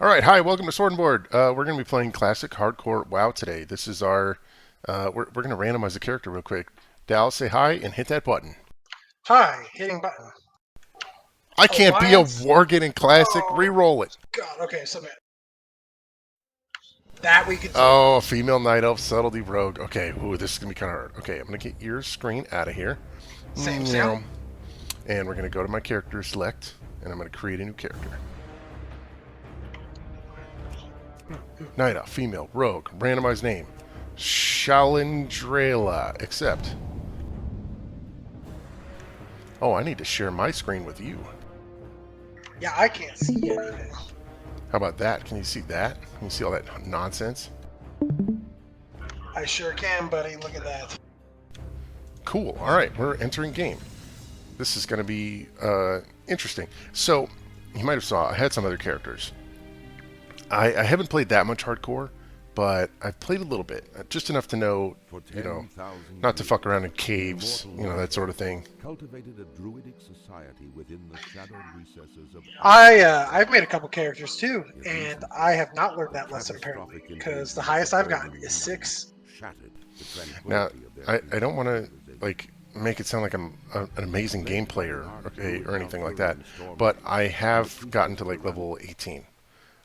All right, hi, welcome to Sword and Board. We're going to be playing classic hardcore WoW today. This is our. We're going to randomize a character real quick. Dal, say hi and hit that button. Hi, hitting button. I can't be a Alliance. Wargaming classic. Oh, Reroll it. God. Okay, submit. That we could do. Oh, female Night Elf Subtlety Rogue. Okay, ooh, this is going to be kind of hard. Okay, I'm going to get your screen out of here. Same. And we're going to go to my character select, and I'm going to create a new character. Night Elf, female, rogue, randomized name. Shalindrala, accept. Oh, I need to share my screen with you. Yeah, I can't see anything. How about that? Can you see that? Can you see all that nonsense? I sure can, buddy. Look at that. Cool. All right, we're entering game. This is going to be interesting. So, you might have saw I had some other characters. I haven't played that much hardcore, but I've played a little bit, just enough to know, not to fuck around in caves, that sort of thing. Cultivated a druidic society within the shadowed recesses of I've made a couple characters too, and I have not learned that lesson apparently, because the highest I've gotten is 6. Now, I don't want to make it sound like I'm an amazing game player, or anything like that, but I have gotten to level 18.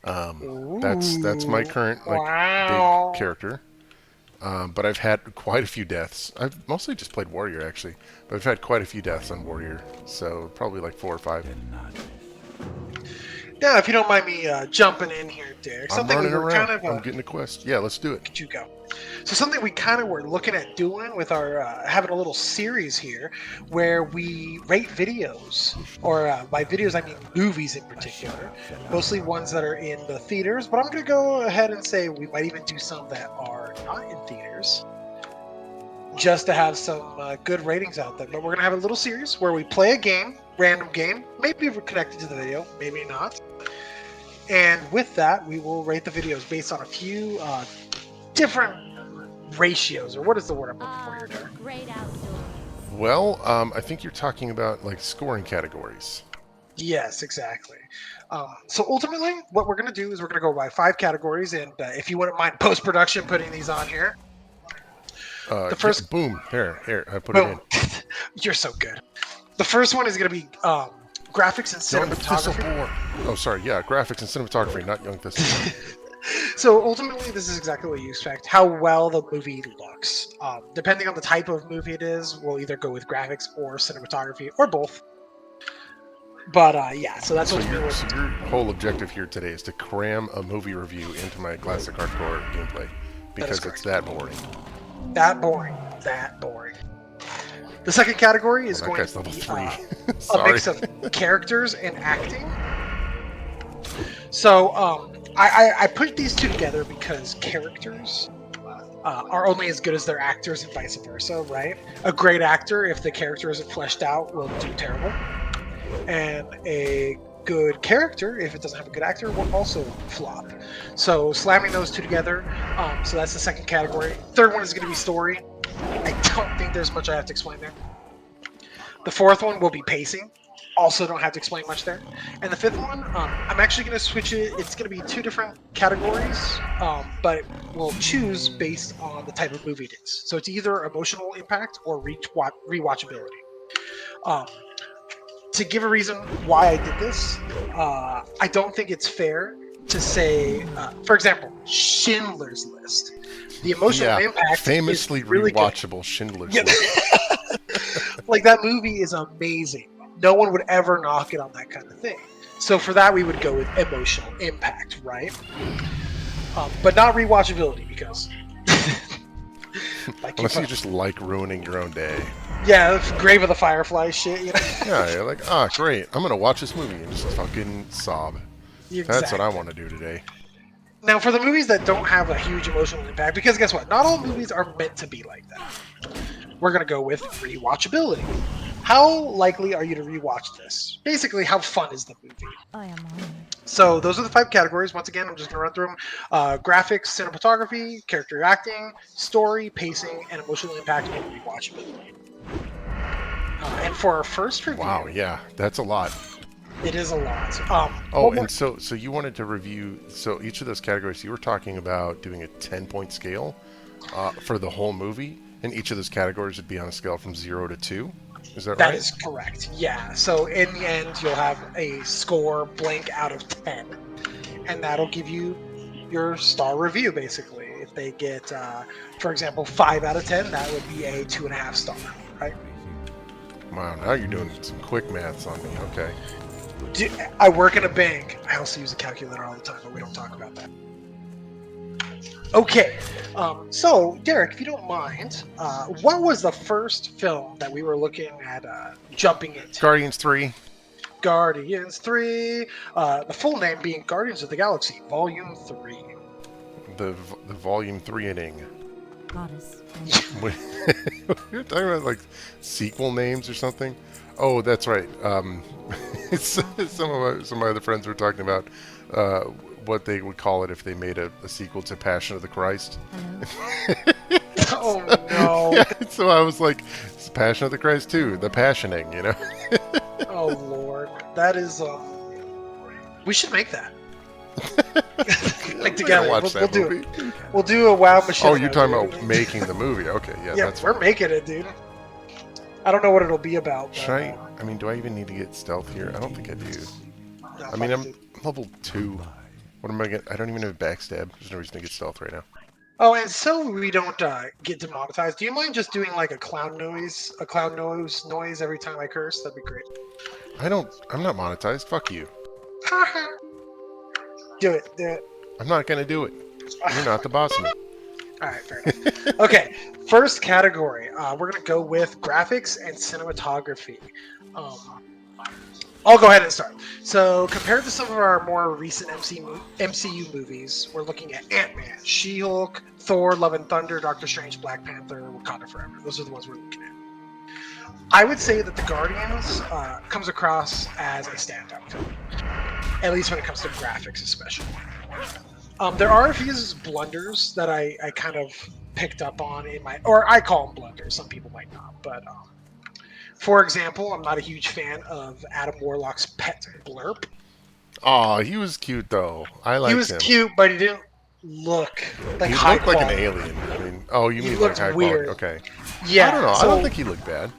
That's my current Wow. big character. But I've had quite a few deaths. I've mostly just played warrior actually, but I've had quite a few deaths on warrior, so probably 4 or 5. Now, if you don't mind me jumping in here, Derek, I'm something we running were around. kind of I'm getting a quest. Yeah, let's do it. Could you go? So something we kind of were looking at doing with our having a little series here, where we rate videos, or by videos I mean movies in particular, mostly ones that are in the theaters. But I'm going to go ahead and say we might even do some that are not in theaters, just to have some good ratings out there. But we're going to have a little series where we play a game, random game, maybe we're connected to the video, maybe not. And with that, we will rate the videos based on a few different ratios, or what is the word I'm looking for here, Derek? Great outdoors. Well, I think you're talking about scoring categories. Yes, exactly. So ultimately, what we're going to do is we're going to go by 5 categories, and if you wouldn't mind post-production putting these on here. The first, yeah, boom, here, I put boom. it in. You're so good. The first one is going to be graphics and Young cinematography. Thistleborn. Oh, sorry, yeah, graphics and cinematography, not Young Thistleborn. So ultimately, this is exactly what you expect: how well the movie looks. Depending on the type of movie it is, we'll either go with graphics or cinematography, or both. But yeah, so that's what your whole objective here today is to cram a movie review into my classic hardcore gameplay, because it's that boring. That boring. The second category is going to be a mix of characters and acting. So I put these two together because characters are only as good as their actors and vice versa, right? A great actor, if the character isn't fleshed out, will do terrible. And a good character, if it doesn't have a good actor, will also flop. So slamming those two together, so that's the second category. Third one is going to be story. I don't think there's much I have to explain there. The fourth one will be pacing. Also don't have to explain much there. And the fifth one, I'm actually going to switch it. It's going to be 2 different categories, but we'll choose based on the type of movie it is. So it's either emotional impact or rewatchability. To give a reason why I did this, I don't think it's fair to say, for example, Schindler's List. The emotional impact famously is really rewatchable good. Schindler's List. That movie is amazing. No one would ever knock it on that kind of thing. So for that, we would go with emotional impact, right? But not rewatchability, because unless you just like ruining your own day. Yeah, Grave of the Firefly shit, Yeah, you're like, great, I'm gonna watch this movie and just fucking sob. Exactly. That's what I want to do today. Now, for the movies that don't have a huge emotional impact, because guess what? Not all movies are meant to be like that. We're going to go with rewatchability. How likely are you to rewatch this? Basically, how fun is the movie? I am honored. So those are the 5 categories. Once again, I'm just going to run through them. Graphics, cinematography, character acting, story, pacing, and emotional impact, and rewatchability. And for our first review... Wow, yeah, that's a lot. It is a lot. Oh, One more. and so you wanted to review, so each of those categories, you were talking about doing a 10-point scale for the whole movie, and each of those categories would be on a scale from 0 to 2. Is that That right? is correct. Yeah. So in the end, you'll have a score blank out of 10, and that'll give you your star review basically. If they get, for example, 5 out of 10, that would be a 2.5 star, right? Wow, now you're doing some quick maths on me. Okay. I work in a bank. I also use a calculator all the time, but we don't talk about that. Okay, so Derek, if you don't mind, what was the first film that we were looking at jumping into? Guardians 3. Guardians 3, the full name being Guardians of the Galaxy, Volume 3. The volume 3 inning. Goddess. You're talking about like sequel names or something? Oh, that's right. Some of my other friends were talking about what they would call it if they made a sequel to Passion of the Christ. Oh no! Yeah, so I was like, it's Passion of the Christ too, the passioning, you know? Oh lord, that is. We should make that. Like together, Watch we'll that do movie. it. We'll do a WoW machine. Oh, you're talking about making the movie? Okay, yeah, Yeah, that's we're fine. making it, dude. I don't know what it'll be about. Should I mean, do I even need to get stealth here? I don't think I do. I mean, I'm level 2. What am I get? I don't even have backstab. There's no reason to get stealth right now. Oh, and so we don't get demonetized. Do you mind just doing like a clown noise every time I curse? That'd be great. I'm not monetized. Fuck you. Do it. I'm not gonna do it. You're not the boss of me. All right, fair enough. Okay, first category. We're gonna go with graphics and cinematography. I'll go ahead and start. So, compared to some of our more recent MCU movies, we're looking at Ant-Man, She-Hulk, Thor, Love and Thunder, Doctor Strange, Black Panther, Wakanda Forever. Those are the ones we're looking at. I would say that The Guardians comes across as a standout film, at least when it comes to graphics, especially. There are a few blunders that I kind of picked up on or I call them blunders. Some people might not, but for example, I'm not a huge fan of Adam Warlock's pet Blurp. Aw, he was cute though. I liked him. He was cute, but he didn't look like He high looked like an quality. alien. I mean, oh, you He mean like looked high weird. quality? Okay. Yeah, I don't know. so- I don't think he looked bad.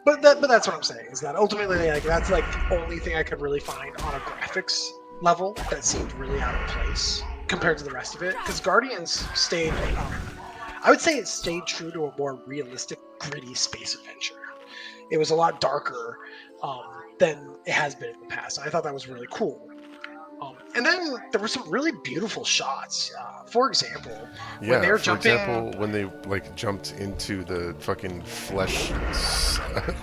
But that's what I'm saying, is that ultimately that's like the only thing I could really find on a graphics level that seemed really out of place compared to the rest of it. Because Guardians stayed, I would say it stayed true to a more realistic, gritty space adventure. It was a lot darker than it has been in the past. I thought that was really cool. And then there were some really beautiful shots. For example, Yeah, when they were for jumping. example, when they like jumped into the fucking flesh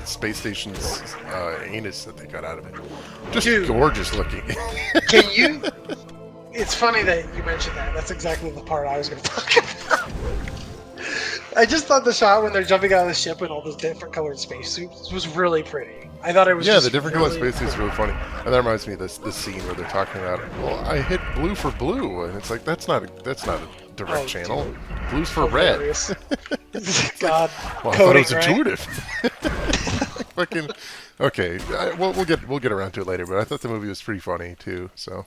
space station's anus that they got out of it, just Dude. gorgeous looking. Can you? It's funny that you mentioned that. That's exactly the part I was going to talk about. I just thought the shot when they're jumping out of the ship in all those different colored spacesuits was really pretty. I thought it was Yeah, just the different really... colored spacesuits are really funny. And that reminds me of this scene where they're talking about, well, I hit blue for blue, and it's like that's not a direct Oh, channel. dude. Blue's for red. Hilarious. God, Well, I thought it coding, was right? intuitive. Fucking okay. We'll get around to it later, but I thought the movie was pretty funny too. So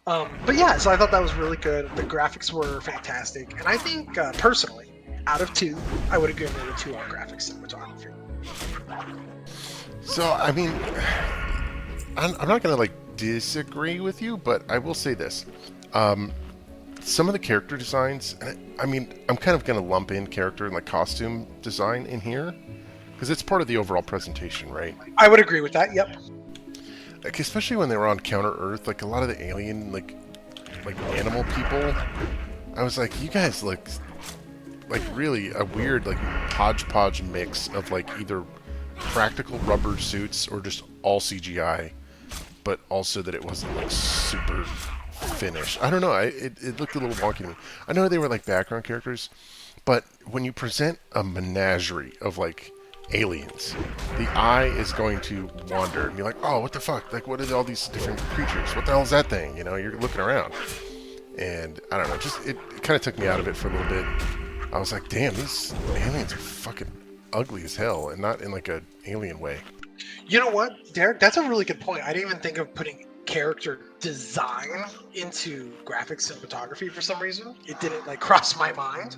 But yeah, so I thought that was really good. The graphics were fantastic, and I think personally, out of 2, I would have given it a 2 on graphics cinematography. So I mean, I'm not gonna like disagree with you, but I will say this: some of the character designs. I mean, I'm kind of gonna lump in character and like costume design in here because it's part of the overall presentation, right? I would agree with that. Yep. Like especially when they were on Counter Earth, like a lot of the alien like animal people. I was like, you guys look like really a weird like hodgepodge mix of like either practical rubber suits or just all CGI, but also that it wasn't like super finished. I don't know. It looked a little wonky to me. I know they were like background characters, but when you present a menagerie of like aliens, the eye is going to wander and be like, oh, what the fuck? Like, what are all these different creatures? What the hell is that thing? You know, you're looking around. And I don't know, just it kind of took me out of it for a little bit. I was like, damn, these aliens are fucking ugly as hell, and not in like a alien way. You know what, Derek? That's a really good point. I didn't even think of putting character design into graphic cinematography for some reason. It didn't like cross my mind.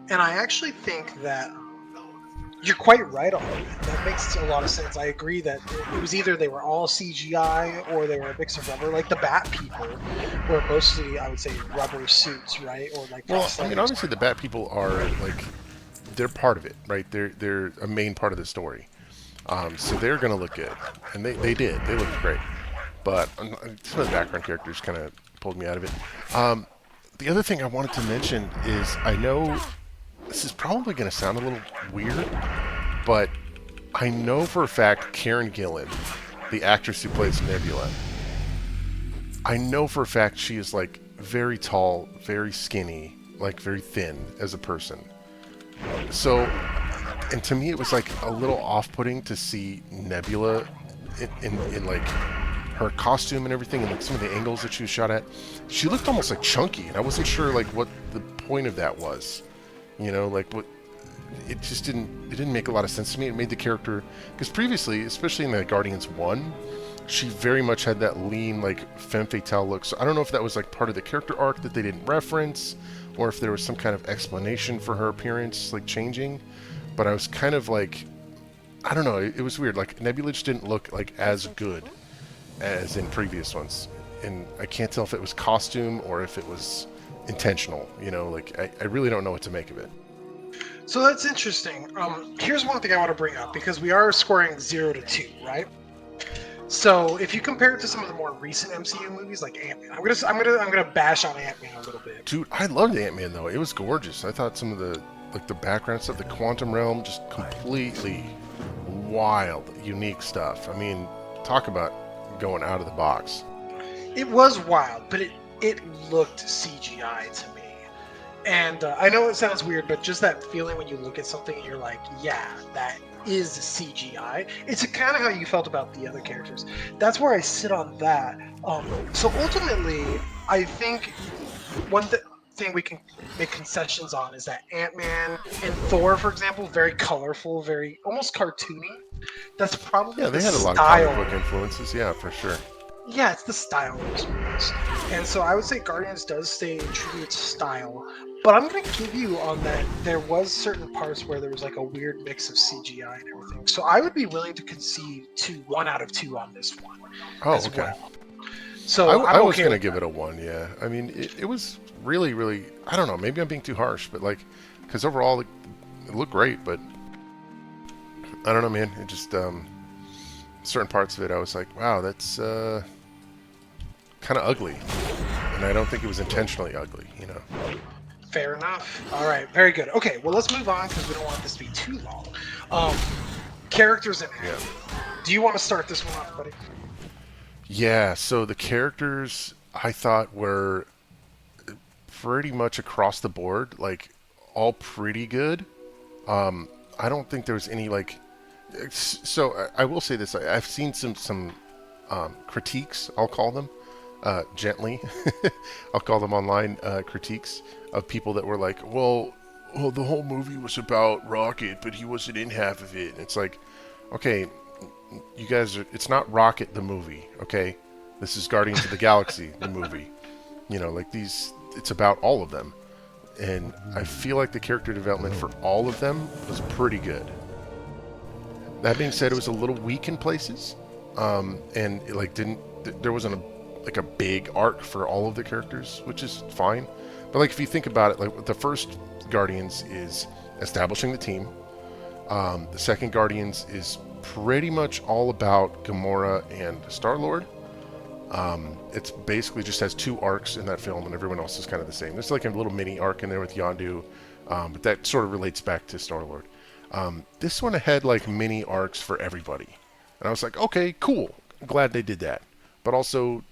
And I actually think that you're quite right on that. That makes a lot of sense. I agree that it was either they were all CGI or they were a mix of rubber. Like the Bat People were mostly, I would say, rubber suits, right? Or like Well, I mean, prosthetics. obviously the Bat People are like they're part of it, right? They're a main part of the story. So they're gonna look good, and they did. They looked great. But some of the background characters kind of pulled me out of it. The other thing I wanted to mention is I know this is probably going to sound a little weird, but I know for a fact Karen Gillan, the actress who plays Nebula, I know for a fact she is like very tall, very skinny, like very thin as a person. So, and to me it was like a little off-putting to see Nebula in like her costume and everything, and like some of the angles that she was shot at. She looked almost like chunky, and I wasn't sure like what the point of that was. You know, like what it just didn't make a lot of sense to me. It made the character, because previously, especially in the Guardians 1, she very much had that lean, like femme fatale look. So I don't know if that was like part of the character arc that they didn't reference, or if there was some kind of explanation for her appearance like changing. But I was kind of like, I don't know, it was weird. Like Nebula just didn't look like as good as in previous ones, and I can't tell if it was costume or if it was intentional. You know, like I really don't know what to make of it. So that's interesting. Here's one thing I want to bring up because we are scoring 0 to 2, right? So if you compare it to some of the more recent MCU movies like Ant-Man, I'm gonna bash on Ant-Man a little bit. Dude, I loved Ant-Man though. It was gorgeous. I thought some of the like the background stuff, the quantum realm, just completely wild, unique stuff. I mean, talk about going out of the box. It was wild, but it looked CGI to me. And I know it sounds weird, but just that feeling when you look at something and you're like, yeah, that is CGI. It's kind of how you felt about the other characters. That's where I sit on that. So ultimately, I think thing we can make concessions on is that Ant-Man and Thor, for example, very colorful, very almost cartoony. That's probably Yeah, the they had a lot of comic style. book influences. Yeah, for sure. Yeah, it's the style of those movies. And so I would say Guardians does stay true to its style. But I'm gonna give you on that there was certain parts where there was like a weird mix of CGI and everything. So I would be willing to concede to 1 out of 2 on this one Oh, as okay. well. So I'm I was okay gonna with give that. it a 1. Yeah, I mean, it was really, really. I don't know. Maybe I'm being too harsh, but like, because overall it looked great, but I don't know, man. It just certain parts of it, I was like, wow, that's kind of ugly, and I don't think it was intentionally ugly. You know. Fair enough. All right, very good. Okay, well let's move on because we don't want this to be too long. Um, characters in Yeah. action. Do you want to start this one off, buddy? Yeah. So the characters I thought were pretty much across the board, like all pretty good. I don't think there was any like. So I will say this: I've seen some critiques. I'll call them gently. I'll call them online critiques of people that were like, well, the whole movie was about Rocket, but he wasn't in half of it. And it's like, okay, you guys are. It's not Rocket the movie, okay? This is Guardians of the Galaxy the movie. You know, like these. It's about all of them, and I feel like the character development for all of them was pretty good. That being said, it was a little weak in places, and it like didn't. There wasn't like a big arc for all of the characters, which is fine. But like if you think about it, like the first Guardians is establishing the team. The second Guardians is pretty much all about Gamora and Star-Lord. It's basically just has 2 arcs in that film, and everyone else is kind of the same. There's like a little mini arc in there with Yondu, but that sort of relates back to Star-Lord. This one had like mini arcs for everybody, and I was like, okay, cool. I'm glad they did that. But also,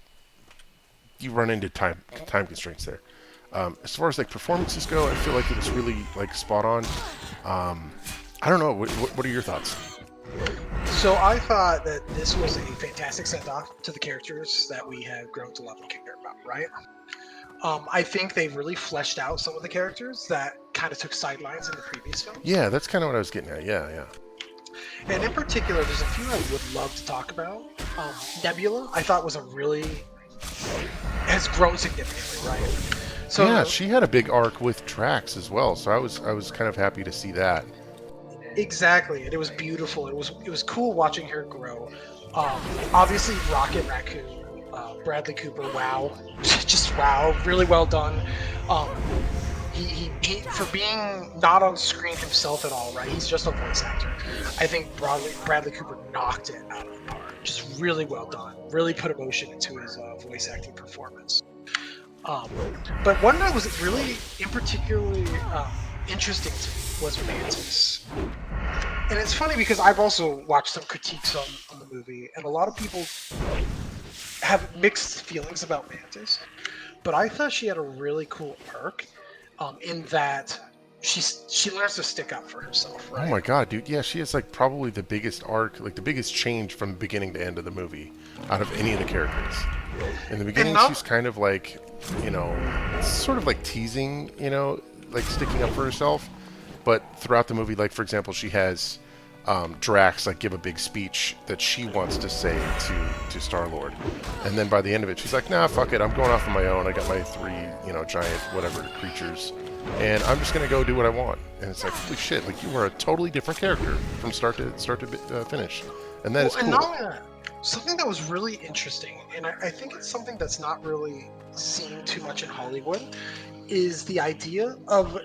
you run into time constraints there. As far as like performances go, I feel like it was really like spot on. I don't know. What are your thoughts? So I thought that this was a fantastic send-off to the characters that we have grown to love and care about, right? I think they've really fleshed out some of the characters that kind of took sidelines in the previous films. Yeah, that's kind of what I was getting at. Yeah, yeah. And in particular, there's a few I would love to talk about. Nebula, I thought was a really has grown significantly, right? Yeah, So she had a big arc with Drax as well, so I was kind of happy to see that. exactly, and it was beautiful. It was cool watching her grow. Obviously, Rocket Raccoon, Bradley Cooper, wow, just wow, really well done. Um, he for being not on screen himself at all, right? He's just a voice actor. I think Bradley Cooper knocked it out of the park. Just really well done. Really put emotion into his voice acting performance. Um, but one that was really in particularly interesting to me was Mantis. And it's funny because I've also watched some critiques on the movie, and a lot of people have mixed feelings about Mantis. But I thought she had a really cool arc, in that she learns to stick up for herself, Oh right? my god, dude! Yeah, she has like probably the biggest arc, like the biggest change from beginning to end of the movie, out of any of the characters. In the And beginning, she's not kind of like, you know, sort of like teasing, like sticking up for herself. But throughout the movie, like for example, she has Drax like give a big speech that she wants to say to Star Lord, and then by the end of it, she's like, "Nah, fuck it, I'm going off on my own. I got my three, giant whatever creatures, and I'm just gonna go do what I want." And it's like, holy shit, like you are a totally different character from start to finish, and that is well, and cool. not only that, something that was really interesting, and I think it's something that's not really seen too much in Hollywood, is the idea of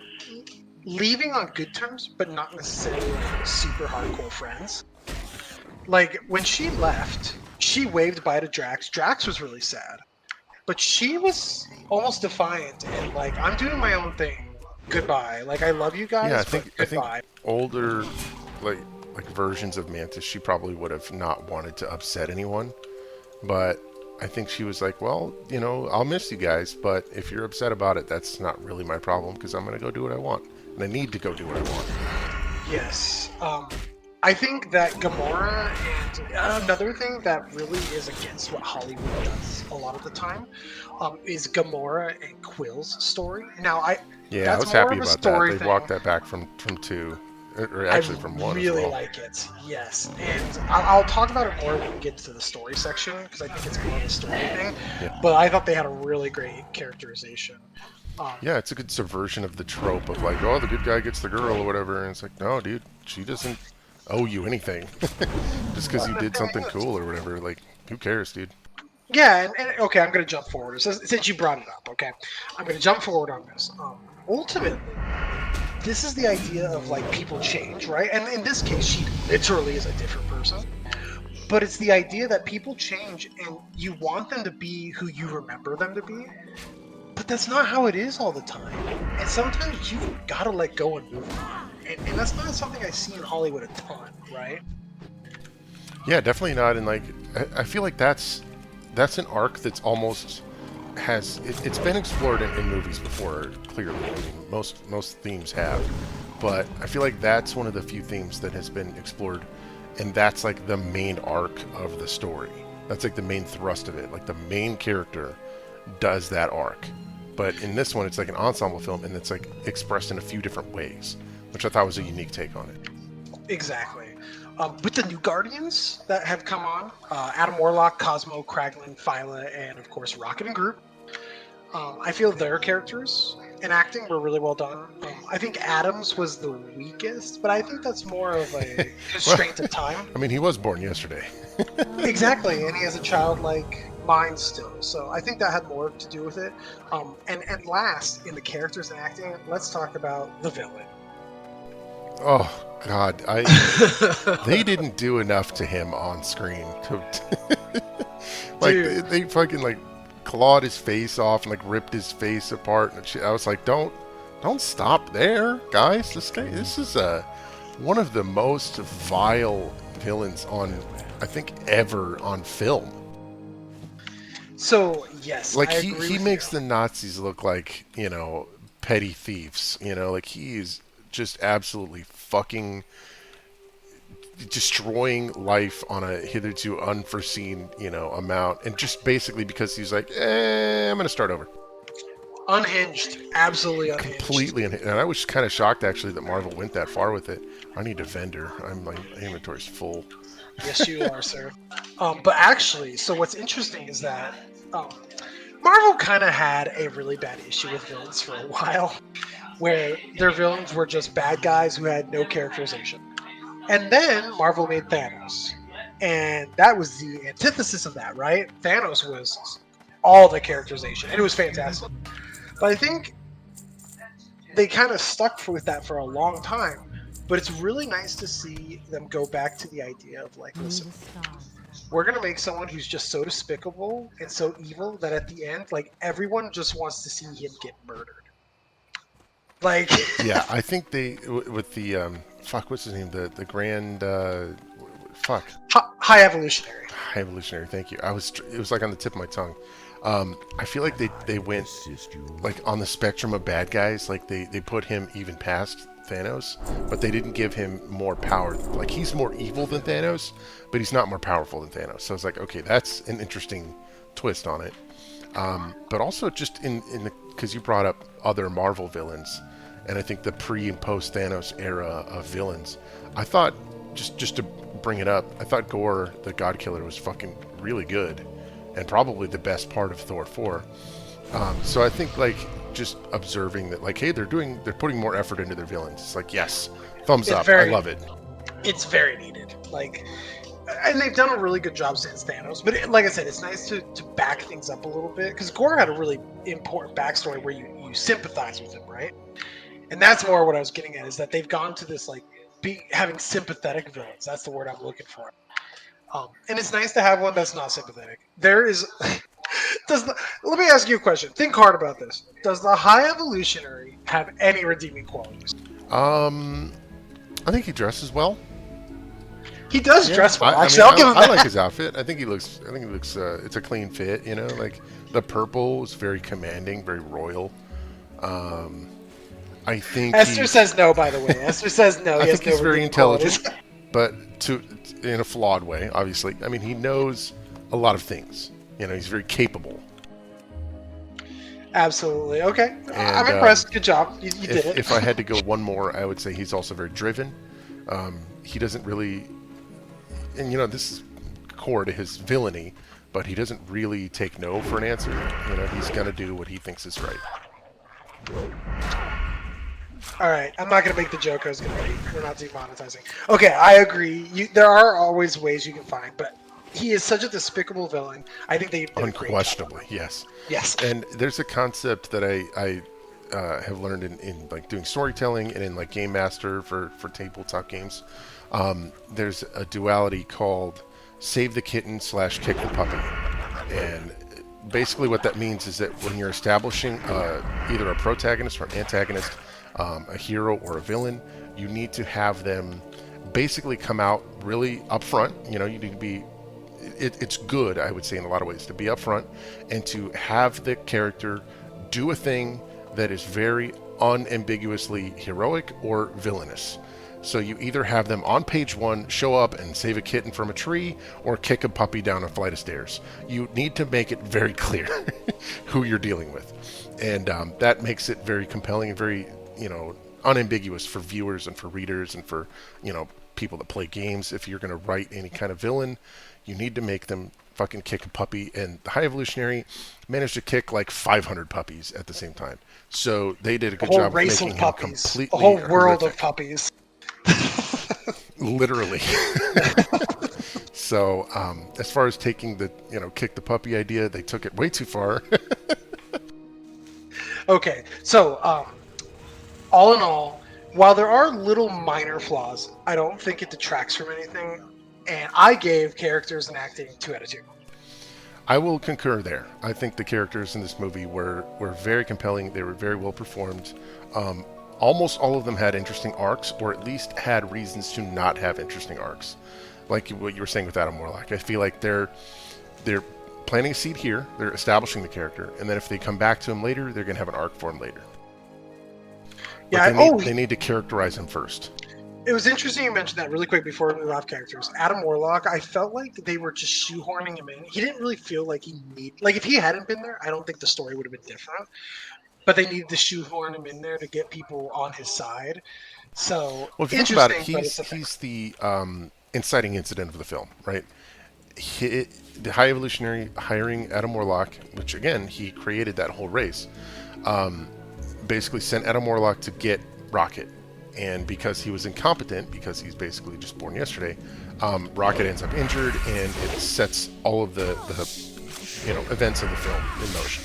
leaving on good terms, but not necessarily like super hardcore friends. Like when she left, she waved bye to Drax. Drax was really sad, but she was almost defiant and like, I'm doing my own thing. Goodbye. Like I love you Yeah, guys, I but think I think goodbye. older like like versions of Mantis, she probably would have not wanted to upset anyone. But I think she was like, well, I'll miss you guys, but if you're upset about it, that's not really my problem because I'm gonna go do what I want, and I need to go do what I want. Yes. I think that Gamora and another thing that really is against what Hollywood does a lot of the time, is Gamora and Quill's story. Now, Yeah, I that's was more happy of a about that. story They walked thing. that back from two, or I actually from one as really well. like it. Yes, and I'll talk about it more when we get to the story section because I think it's more of a story thing. Yeah, But I thought they had a really great characterization. Um, yeah, it's a good subversion of the trope of like, oh, the good guy gets the girl or whatever, and it's like, no, dude, she doesn't owe you anything just because you did something cool or whatever. Like, who cares, dude? yeah, and okay, I'm going to jump forward since you brought it up. Okay, I'm going to jump forward on this. Ultimately, this is the idea of like people change, right? And in this case, she literally is a different person. But it's the idea that people change and you want them to be who you remember them to be. But that's not how it is all the time. And sometimes you've got to let go and move on. And that's not something I see in Hollywood a ton, right? Yeah, definitely not. And like, I feel like that's an arc that's almost it's been explored in movies before. Clearly, I mean, most themes have, but I feel like that's one of the few themes that has been explored, and that's like the main arc of the story. That's like the main thrust of it. Like the main character does that arc, but in this one, it's like an ensemble film, and it's like expressed in a few different ways, which I thought was a unique take on it. Exactly. With the new Guardians that have come on, Adam Warlock, Cosmo, Kraglin, Phyla, and of course Rocket and Groot. I feel their characters and acting were really well done. I think Adams was the weakest, but I think that's more of a Well, constraint of time. I mean, he was born yesterday. Exactly, and he has a childlike mind still, so I think that had more to do with it. And last in the characters and acting, let's talk about the villain. Oh God, they didn't do enough to him on screen. Like Dude, they fucking like clawed his face off and like ripped his face apart and shit. I was like, don't stop there, guys. This is one of the most vile villains on I think ever on film. so yes, Like I agree he with you. makes the Nazis look like petty thieves. Like he is just absolutely fucking destroying life on a hitherto unforeseen, amount, and just basically because he's like, I'm gonna start over. Unhinged, absolutely unhinged. Completely, and I was kind of shocked actually that Marvel went that far with it. I need a vendor. My inventory's full. Yes, you are, sir. But actually, so what's interesting is that um, Marvel kind of had a really bad issue with villains for a while, where their villains were just bad guys who had no characterization. And then Marvel made Thanos, and that was the antithesis of that, right? Thanos was all the characterization, and it was fantastic. But I think they kind of stuck with that for a long time. But it's really nice to see them go back to the idea of like, listen, we're gonna make someone who's just so despicable and so evil that at the end, like everyone just wants to see him get murdered. Like, Yeah, I think they with the fuck, what's his name? The grand fuck, high evolutionary. high evolutionary. Thank you. It was like on the tip of my tongue. I feel like they went Assist you. like on the spectrum of bad guys. Like they put him even past Thanos, but they didn't give him more power. Like he's more evil than Thanos, but he's not more powerful than Thanos. So it's like, okay, that's an interesting twist on it. But also just in the, because you brought up other Marvel villains, and I think the pre and post Thanos era of villains, I thought just to bring it up, I thought Gore the God Killer was fucking really good, and probably the best part of Thor 4. So I think like just observing that, like, hey, they're putting more effort into their villains. It's like, yes, thumbs It's up. very- I love it. It's very needed. Like, and they've done a really good job since Thanos. But like I said, it's nice to back things up a little bit because Gore had a really important backstory where you sympathize with him, right? And that's more what I was getting at is that they've gone to this like having sympathetic villains. That's the word I'm looking for. And it's nice to have one that's not sympathetic. There is. Let me ask you a question. Think hard about this. Does the High Evolutionary have any redeeming qualities? I think he dresses well. He does Yeah, dress well. I Actually, mean, I'll give him I that. like his outfit. I think he looks. It's a clean fit. You know, like the purple is very commanding, very royal. I think Esther says no. By the way, Esther says no. I He has think no he's very redeeming intelligent, qualities. but in a flawed way. Obviously, I mean, he knows a lot of things. You know, he's very capable. Absolutely. Okay. I'm And impressed. Good job. You did it. if I had to go one more, I would say he's also very driven. He doesn't really, and you know, this is core to his villainy, but he doesn't really take no for an answer. You know, he's gonna do what he thinks is right. All right. I'm not going to make the joke I was going to make. We're not demonetizing. Okay. I agree. There are always ways you can find, but he is such a despicable villain. I think they did a great job. Unquestionably, yes. Yes. And there's a concept that I have learned in like doing storytelling and in like game master for tabletop games. There's a duality called save the kitten / kick the puppy, and basically what that means is that when you're establishing either a protagonist or an antagonist, a hero or a villain, you need to have them basically come out really upfront. You know, you need to be. It's good, I would say, in a lot of ways, to be upfront and to have the character do a thing that is very unambiguously heroic or villainous. So you either have them on page 1 show up and save a kitten from a tree or kick a puppy down a flight of stairs. You need to make it very clear who you're dealing with. And that makes it very compelling and very, you know, unambiguous for viewers and for readers and for, you know, people that play games. If you're going to write any kind of villain, you need to make them fucking kick a puppy. And the High Evolutionary managed to kick like 500 puppies at the same time. So they did a good job of race making of him puppies. completely A whole world horrific. of puppies. Literally. So as far as taking the, you know, kick the puppy idea, they took it way too far. Okay, so all in all, while there are little minor flaws, I don't think it detracts from anything. And I gave characters and acting 2 out of 2. I will concur there. I think the characters in this movie were very compelling. They were very well performed. Almost all of them had interesting arcs, or at least had reasons to not have interesting arcs. Like what you were saying with Adam Warlock. I feel like they're planting a seed here, they're establishing the character, and then if they come back to him later, they're going to have an arc for him later. But Yeah. they need to characterize him first. It was interesting you mentioned that really quick before we move off characters. Adam Warlock, I felt like they were just shoehorning him in. He didn't really feel like he if he hadn't been there, I don't think the story would have been different. but they needed to shoehorn him in there to get people on his side. So Well, if you think about it, interesting, but it's a thing. he's the inciting incident of the film, right? The High Evolutionary hiring Adam Warlock, which again he created that whole race, basically sent Adam Warlock to get Rocket, and because he was incompetent, because he's basically just born yesterday, Rocket ends up injured, and it sets all of the events of the film in motion.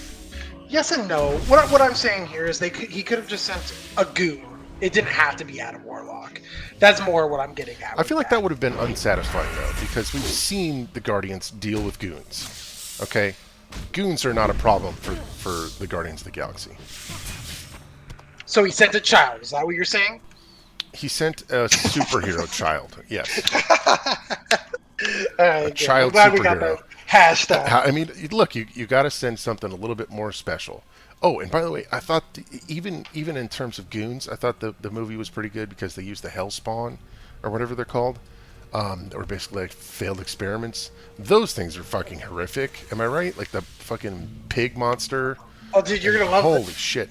Yes and no. What I'm saying here is he could have just sent a goon. It didn't have to be Adam Warlock. That's more what I'm getting at. I With feel like that would have been unsatisfying though, because we've seen the Guardians deal with goons. Okay, goons are not a problem for the Guardians of the Galaxy. So he sent a child. Is that what you're saying? He sent a superhero child. Yes, All a right, good. I'm child glad we got superhero. that hashed out. I mean, look, you got to send something a little bit more special. Oh, and by the way, I thought even in terms of goons, I thought the movie was pretty good because they used the Hellspawn or whatever they're called, or basically like failed experiments. Those things are fucking horrific. Am I right? Like the fucking pig monster. Oh, dude, you're gonna love Holy this. shit!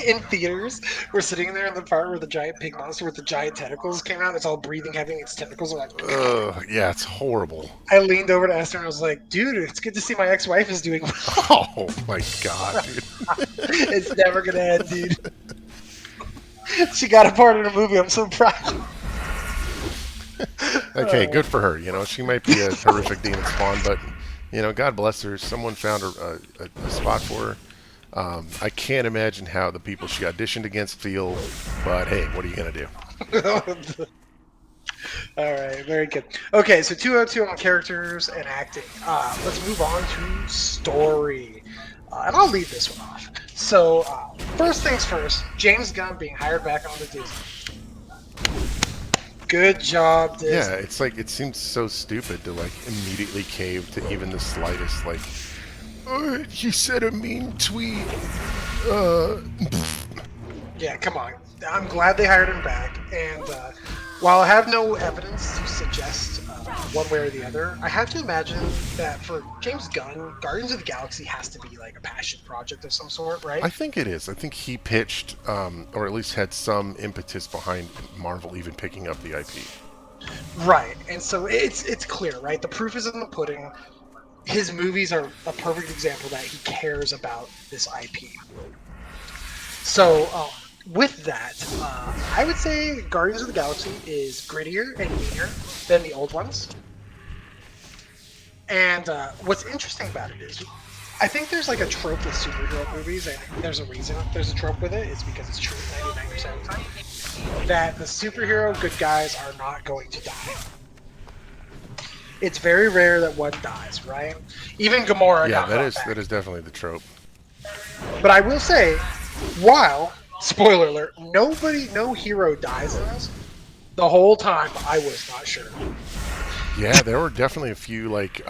In theaters, we're sitting there in the part where the giant pig monster with the giant tentacles came out. It's all breathing, having its tentacles. I'm like, Ugh, yeah, it's horrible. I leaned over to Esther and I was like, dude, it's good to see my ex-wife is doing well. Oh my god, dude. It's never gonna end, dude. She got a part in the movie. I'm so proud. Okay, good for her. You know, she might be a horrific demon spawn, but God bless her. Someone found a spot for her. I can't imagine how the people she auditioned against feel, but hey, what are you gonna do? All right, very good. Okay, so 202 on characters and acting. Let's move on to story. And I'll lead this one off. So, first things first, James Gunn being hired back onto Disney. Good job, Disney. Yeah, it's like it seems so stupid to like immediately cave to even the slightest like. He said a mean tweet. Yeah, come on. I'm glad they hired him back. And while I have no evidence to suggest one way or the other, I have to imagine that for James Gunn, Guardians of the Galaxy has to be like a passion project of some sort, right? I think it is. I think he pitched, or at least had some impetus behind Marvel even picking up the IP. Right. And so it's clear, right? The proof is in the pudding. His movies are a perfect example that he cares about this IP. So, with that, I would say Guardians of the Galaxy is grittier and meaner than the old ones. And what's interesting about it is, I think there's like a trope with superhero movies, and there's a reason there's a trope with it. It's because it's true 99% of the time. That the superhero good guys are not going to die. It's very rare that one dies, right? Even Gamora got brought back. that is definitely the trope. But I will say, while, spoiler alert, no hero dies in this, the whole time I was not sure. Yeah, there were definitely a few like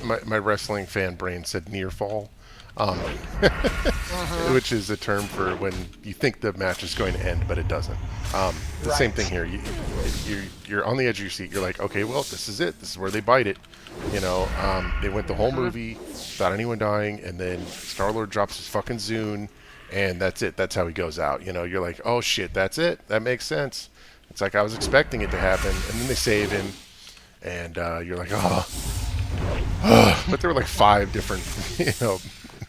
my wrestling fan brain said near fall, which is a term for when you think the match is going to end but it doesn't. The same thing here. You're on the edge of your seat. You're like, okay, well, this is it. This is where they bite it. They went the whole movie without anyone dying, and then Star-Lord drops his fucking Zune, and that's it. That's how he goes out. You're like, oh shit, that's it. That makes sense. It's like I was expecting it to happen, and then they save him, and you're like, oh. But there were like 5 different,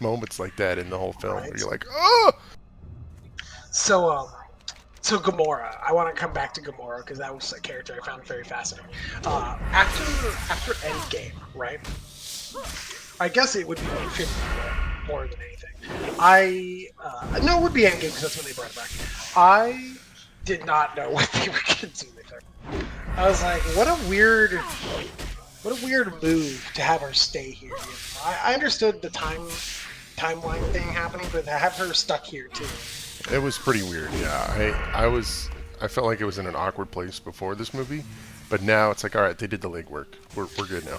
moments like that in the whole film where you're like, oh. So Gamora, I want to come back to Gamora because that was a character I found very fascinating. After Endgame, right? I guess it would be Infinity War more than anything. No, it would be Endgame because that's when they brought it back. I did not know what they were going to do with her. I was like, what a weird move to have her stay here. I understood the timeline thing happening, but to have her stuck here too. It was pretty weird, yeah. I felt like it was in an awkward place before this movie, but now it's like, all right, they did the legwork. We're good now.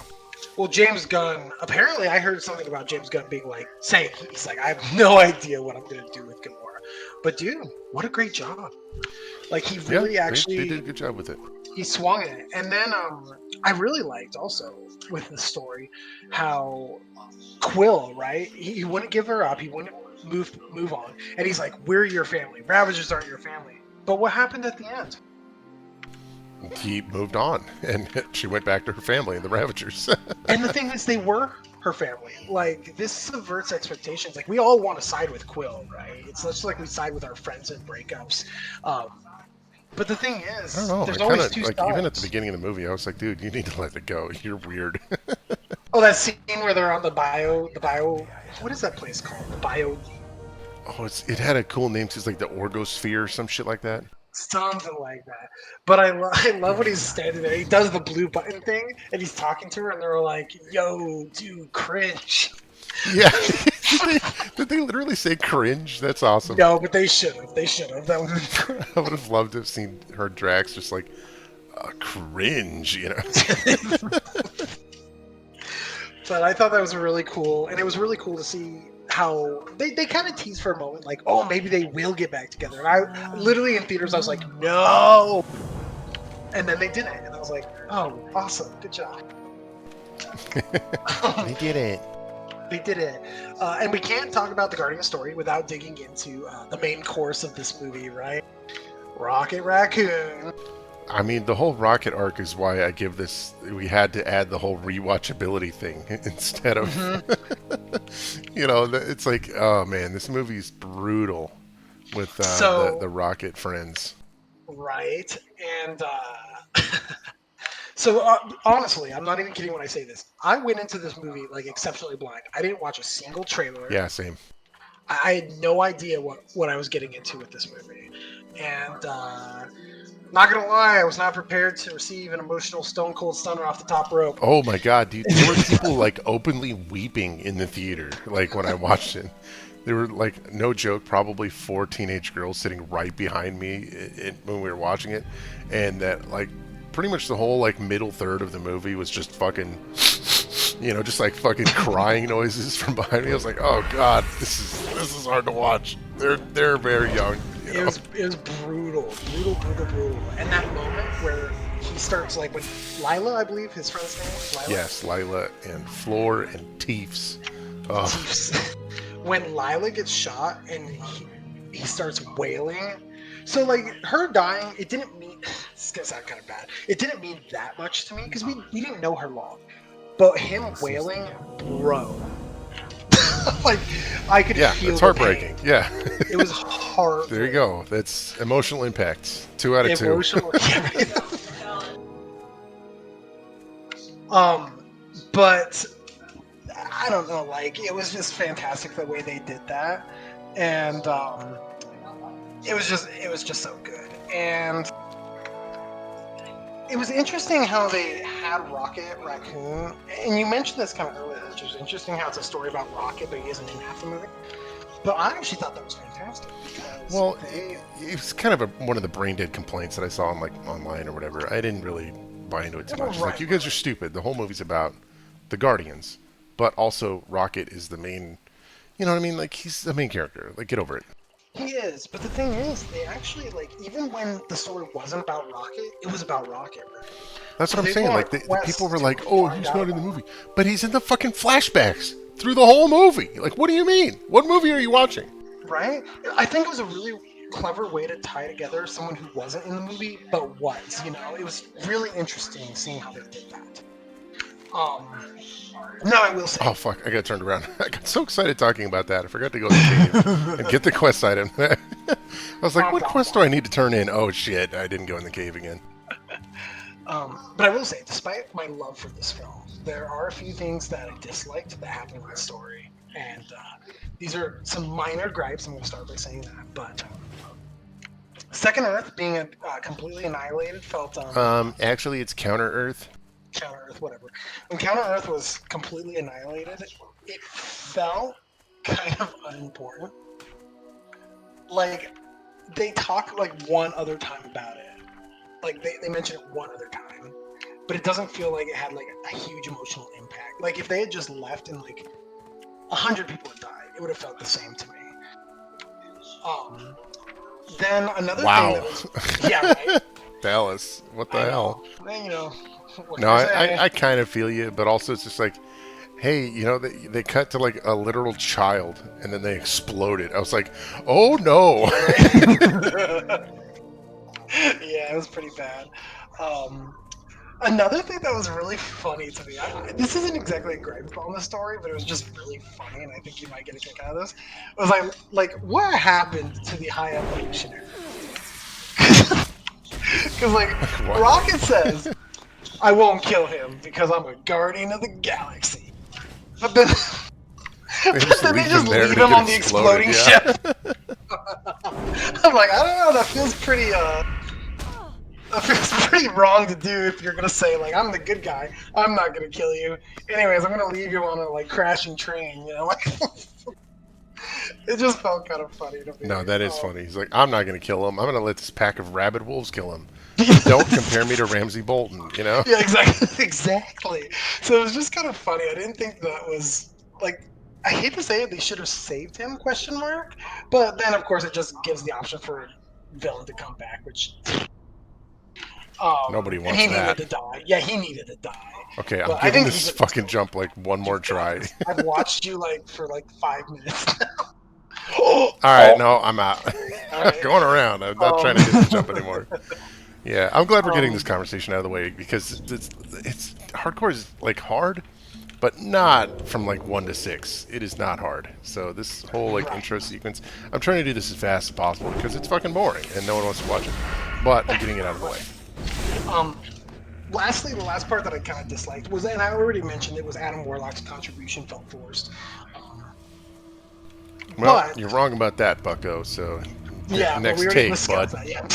Well, James Gunn, apparently I heard something about James Gunn being like, saying he's like, I have no idea what I'm going to do with Gamora. But dude, what a great job. Like, he really they did a good job with it. He swung it. And then I really liked also with the story how Quill, right? He wouldn't give her up. He wouldn't move on. And he's like, we're your family. Ravagers aren't your family. But what happened at the end? He moved on, and she went back to her family and the Ravagers. And the thing is, they were her family. Like, this subverts expectations. Like, we all want to side with Quill, right? It's just like we side with our friends in breakups. But the thing is, I don't know. there's I always kinda, two like, sides. even at the beginning of the movie, I was like, dude, you need to let it go. You're weird. Oh, that scene where they're on the bio. What is that place called? The bio. Oh, it had a cool name. It's like the Orgosphere or some shit like that. Something like that. But I love when he's standing there. He does the blue button thing, and he's talking to her, and they're all like, "Yo, dude, cringe." Yeah. Did they literally say cringe? That's awesome. No, but they should have. They should have. That would. I would have loved to have seen her Drax just like cringe, you know. But I thought that was really cool, and it was really cool to see how they kind of teased for a moment, like, oh, maybe they will get back together. And I literally in theaters, I was like, no. And then they didn't, and I was like, oh, awesome, good job. They did it. They did it. And we can't talk about the Guardian story without digging into the main course of this movie, right? Rocket Raccoon. I mean, the whole Rocket arc is why I give this. We had to add the whole rewatchability thing instead of, you know, it's like, oh man, this movie's brutal with the Rocket friends. Right, and so honestly, I'm not even kidding when I say this. I went into this movie like exceptionally blind. I didn't watch a single trailer. Yeah, same. I had no idea what I was getting into with this movie, and not gonna lie, I was not prepared to receive an emotional Stone Cold Stunner off the top rope. Oh my god, dude! There were people like openly weeping in the theater, like when I watched it. There were like, no joke, probably 4 teenage girls sitting right behind me when we were watching it, and that like pretty much the whole like middle third of the movie was just fucking, you know, just like fucking crying noises from behind me. I was like, oh god, this is hard to watch. They're very young. You know? It was brutal. And that moment where he starts, like, when Lila, I believe his friend's name was Lila. Yes, Lila and Floor and Teefs. Oh. When Lila gets shot and he starts wailing. So, like, her dying, it didn't mean, this is gonna sound kind of bad, it didn't mean that much to me because we didn't know her long. But him wailing, bro. Like, I could feel it's heartbreaking. Pain. Yeah. It was hard. There you go. That's emotional impact. 2 out of 2. But I don't know, like, it was just fantastic the way they did that. And it was just so good. And it was interesting how they had Rocket Raccoon, and you mentioned this kind of earlier, which is interesting how it's a story about Rocket, but he isn't in half the movie. But I actually thought that was fantastic. Well, it was kind of one of the brain dead complaints that I saw on like online or whatever. I didn't really buy into it too much. It's like, you guys are stupid. The whole movie's about the Guardians, but also Rocket is the main. You know what I mean? Like, he's the main character. Like, get over it. He is, but the thing is, they actually, like, even when the story wasn't about Rocket, it was about Rocket, right? That's what I'm saying. Like, the people were like, oh, he's not in the movie. But he's in the fucking flashbacks through the whole movie. Like, what do you mean? What movie are you watching? Right? I think it was a really clever way to tie together someone who wasn't in the movie, but was, you know? It was really interesting seeing how they did that. Now I will say. Oh, fuck. I got turned around. I got so excited talking about that. I forgot to go to the cave and get the quest item. I was like, what quest do I need to turn in? Oh, shit. I didn't go in the cave again. But I will say, despite my love for this film, there are a few things that I disliked that happened in the story. And these are some minor gripes. I'm going to start by saying that. But Second Earth being completely annihilated felt... Actually, it's Counter Earth. Counter Earth, whatever. When Counter Earth was completely annihilated, it felt kind of unimportant. Like, they talk like one other time about it. Like, they mention it one other time. But it doesn't feel like it had like a huge emotional impact. Like, if they had just left and like 100 people had died, it would have felt the same to me. Then another thing that was... Yeah, right? Dallas. What the hell? You know... No, I kind of feel you, but also it's just like, hey, they cut to like a literal child and then they exploded. I was like, oh no. Yeah, it was pretty bad. Another thing that was really funny to me, this isn't exactly a gripe on the story, but it was just really funny, and I think you might get a kick out of this. It was like what happened to the high evolutionary? Because like What? Rocket says, I won't kill him because I'm a guardian of the galaxy. But then, They just then they leave just him there leave to him get on the exploded, exploding yeah. ship. I'm like, I don't know, that feels pretty that feels pretty wrong to do if you're gonna say like I'm the good guy. I'm not gonna kill you. Anyways, I'm gonna leave you on a like crashing train. Like it just felt kind of funny to me. No, that is funny. He's like, I'm not going to kill him. I'm going to let this pack of rabid wolves kill him. Don't compare me to Ramsay Bolton. Yeah, exactly, exactly. So it was just kind of funny. I didn't think that was like. I hate to say it, they should have saved him? Question mark. But then, of course, it just gives the option for a villain to come back, which Nobody and wants he needed that. to die. Yeah, he needed to die. Okay, I'm But I giving think he this did. fucking jump like one more try. I've watched you like for like 5 minutes. All right, Oh, no, I'm out. all right. Going around. I'm not trying to hit the jump anymore. Yeah, I'm glad we're getting this conversation out of the way because it's hardcore is like hard, but not from like 1 to 6. It is not hard. So this whole like Right. intro sequence, I'm trying to do this as fast as possible because it's fucking boring and no one wants to watch it. But I'm getting it out of the way. Lastly, the last part that I kind of disliked was, and I already mentioned it, was Adam Warlock's contribution felt forced. Well, But you're wrong about that, Bucko. So yeah, but we next already take, bud. discussed that. Yeah.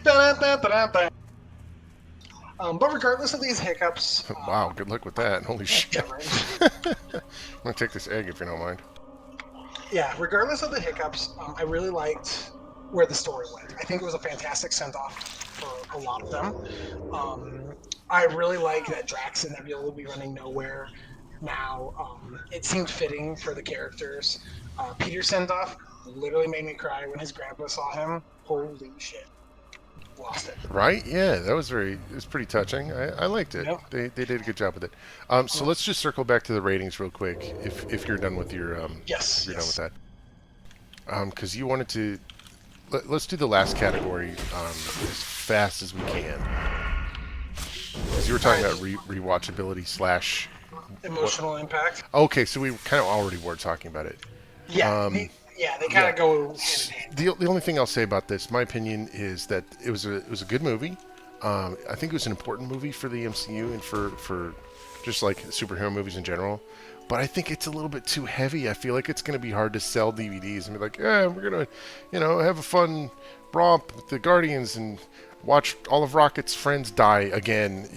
Da-da-da-da-da. But regardless of these hiccups, Wow, good luck with that. Holy shit. yeah, right. I'm gonna take this egg if you don't mind. Yeah, regardless of the hiccups, I really liked where the story went. I think it was a fantastic send off for a lot of them. I really like that Drax and Nebula will be running nowhere now. It seemed fitting for the characters. Peter's send off literally made me cry when his grandpa saw him. Holy shit. Lost it. Right? Yeah, that was it was pretty touching. I liked it. Yep. They did a good job with it. So let's just circle back to the ratings real quick if you're done with your Yes. if you're Yes. done with that. Because you wanted to let's do the last category as fast as we can. Because you were talking about rewatchability slash. Emotional impact. Okay, so we kind of already were talking about it. Yeah. They kind of go hand in hand. The only thing I'll say about this, my opinion, is that it was a good movie. I think it was an important movie for the MCU and for just like superhero movies in general. But I think it's a little bit too heavy. I feel like it's going to be hard to sell DVDs and be like, yeah, we're going to, have a fun romp with the Guardians and watch all of Rocket's friends die again.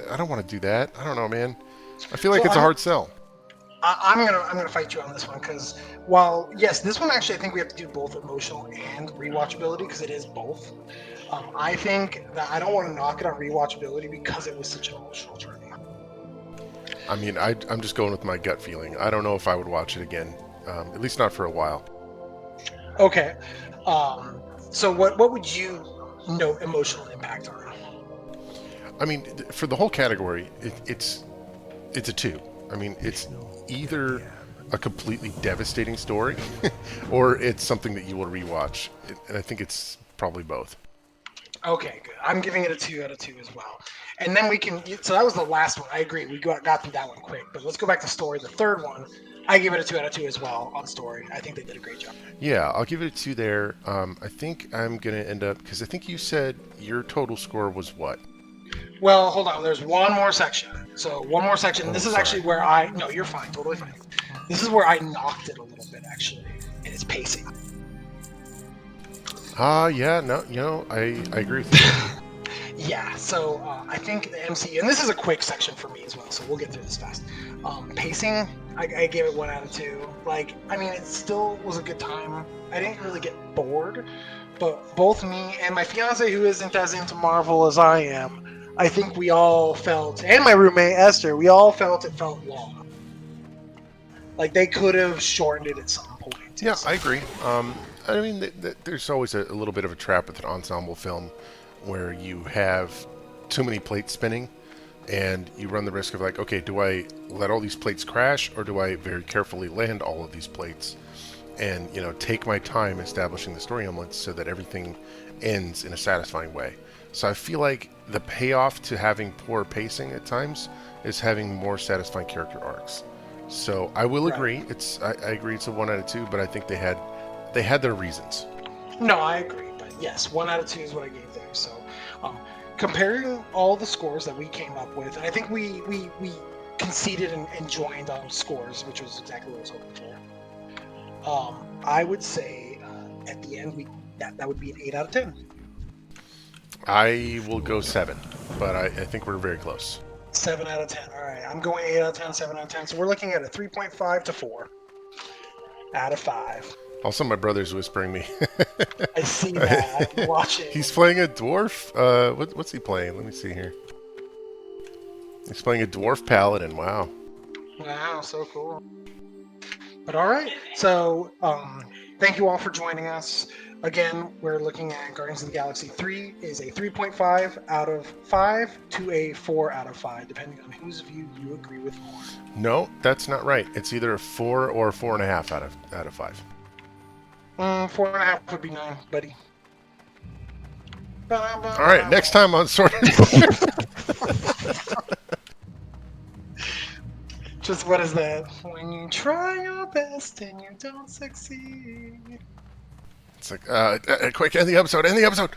I don't want to do that. I don't know, man. I feel like So it's a hard sell. I'm gonna fight you on this one because while yes, this one actually I think we have to do both emotional and rewatchability because it is both. I think that I don't want to knock it on rewatchability because it was such an emotional journey. I mean, I'm just going with my gut feeling. I don't know if I would watch it again, at least not for a while. Okay, so what would you note emotional impact on? I mean, for the whole category, it's a 2. I mean, it's either a completely devastating story or it's something that you will rewatch. And I think it's probably both. Okay, good. I'm giving it a 2 out of 2 as well. And then we can. So that was the last one. I agree. We got through that one quick. But let's go back to story. The third one, I give it a 2 out of 2 as well on story. I think they did a great job. Yeah, I'll give it a 2 there. I think I'm going to end up, because I think you said your total score was what? Well, hold on. There's one more section. So one more section. Oh, This is sorry. actually where No, you're fine. Totally fine. This is where I knocked it a little bit actually, and it's pacing. Yeah, no, I agree with you. Yeah. So I think the MCU, and this is a quick section for me as well. So we'll get through this fast. Pacing, I gave it 1 out of 2. Like, I mean, it still was a good time. I didn't really get bored, but both me and my fiance, who isn't as into Marvel as I am, I think we all felt, and my roommate Esther, we all felt it felt long. Like they could have shortened it at some point. Yeah, I agree. I mean, there's always a little bit of a trap with an ensemble film where you have too many plates spinning, and you run the risk of like, okay, do I let all these plates crash, or do I very carefully land all of these plates and, you know, take my time establishing the story elements so that everything ends in a satisfying way. So I feel like the payoff to having poor pacing at times is having more satisfying character arcs. So I will agree. I agree it's a 1 out of 2, but I think they had their reasons. No, I agree. But yes, 1 out of 2 is what I gave there. So comparing all the scores that we came up with, and I think we conceded and joined on scores, which was exactly what I was hoping for. I would say at the end that would be an 8 out of 10. I will go 7, but I think we're very close. 7 out of 10. All right, I'm going 8 out of 10, 7 out of 10. So we're looking at a 3.5 to 4 out of 5. Also, my brother's whispering me. I see that. I'm watching. He's playing a dwarf. What's he playing? Let me see here. He's playing a dwarf paladin. Wow. Wow, so cool. But all right, so thank you all for joining us. Again, we're looking at Guardians of the Galaxy 3 is a 3.5 out of 5 to a 4 out of 5, depending on whose view you agree with more. No, that's not right. It's either a 4 or a 4.5 out of 5. 4.5 would be 9, buddy. All right, next time on Sword and Just what is that? When you try your best and you don't succeed. It's like, quick, end the episode, end the episode.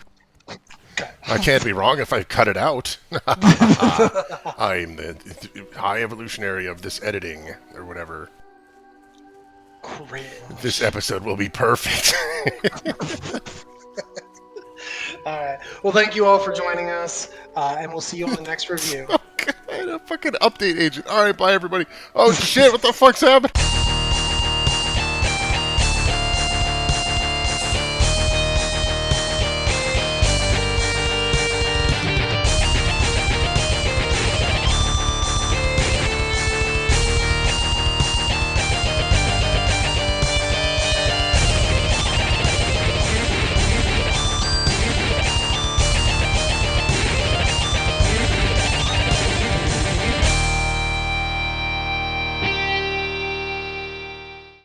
Okay. I can't be wrong if I cut it out. I'm the high evolutionary of this editing, or whatever. Cringe. This episode will be perfect. All right. Well, thank you all for joining us, and we'll see you on the next review. Oh, God, a fucking update agent. All right, bye, everybody. Oh, shit, what the fuck's happening?